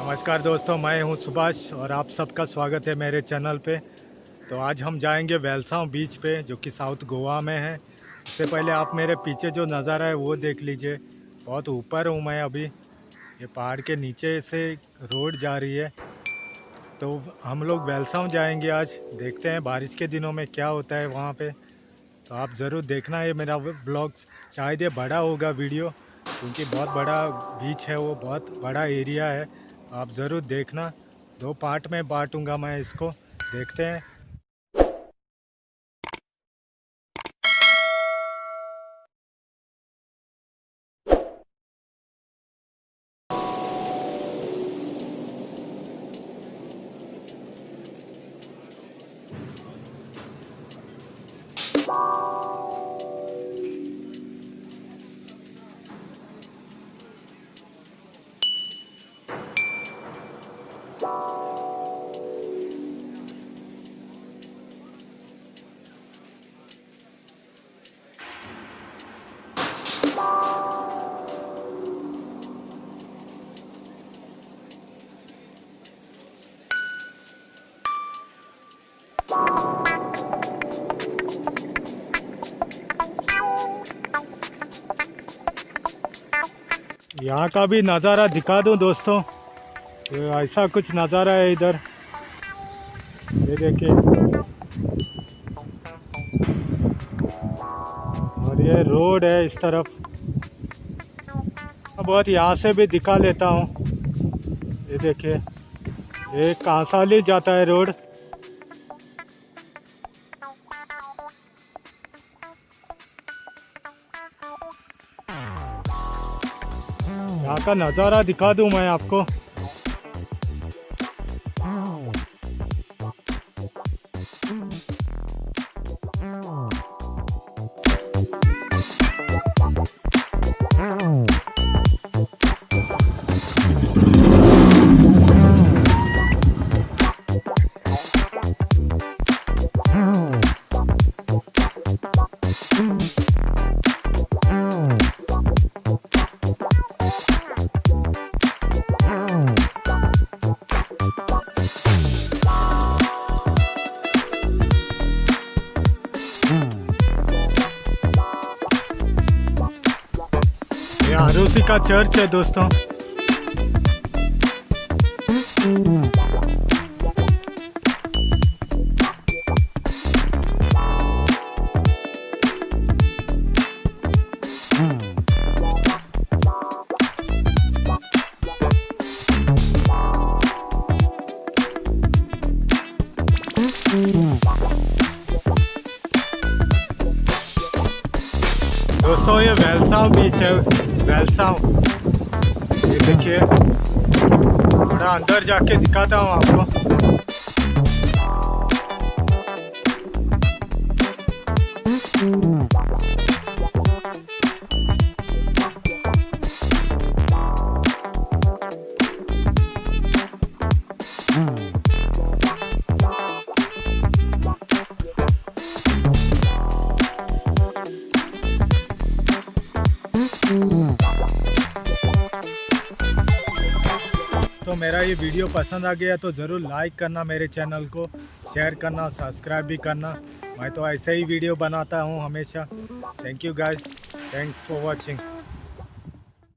नमस्कार दोस्तों, मैं हूं सुभाष और आप सबका स्वागत है मेरे चैनल पे। तो आज हम जाएंगे वेलसाओ बीच पे, जो कि साउथ गोवा में है। इससे पहले आप मेरे पीछे जो नज़ारा है वो देख लीजिए। बहुत ऊपर हूं मैं अभी, ये पहाड़ के नीचे से रोड जा रही है। तो हम लोग वेलसाओ जाएंगे आज। देखते हैं बारिश के दिनों में क्या होता है वहाँ पे। तो आप ज़रूर देखना ये मेरा व्लॉग्स। शायद ये बड़ा होगा वीडियो, क्योंकि बहुत बड़ा बीच है, वो बहुत बड़ा एरिया है। आप ज़रूर देखना। 2 पार्ट में बांटूंगा मैं इसको। देखते हैं। यहाँ का भी नज़ारा दिखा दूँ दोस्तों। ये ऐसा कुछ नज़ारा है इधर, ये देखिए। और ये रोड है इस तरफ। बहुत यहाँ से भी दिखा लेता हूँ। ये देखिए, ये कांसाली जाता है रोड। यहाँ का नज़ारा दिखा दूँ मैं आपको। आरूसी का चर्च है दोस्तों। दोस्तों ये वेलसाओ बीच है, वेलसाओ। ये देखिए, थोड़ा अंदर जाके दिखाता हूँ आपको। तो मेरा ये वीडियो पसंद आ गया तो ज़रूर लाइक करना, मेरे चैनल को शेयर करना, सब्सक्राइब भी करना। मैं तो ऐसे ही वीडियो बनाता हूँ हमेशा। Thank you guys, thanks for watching.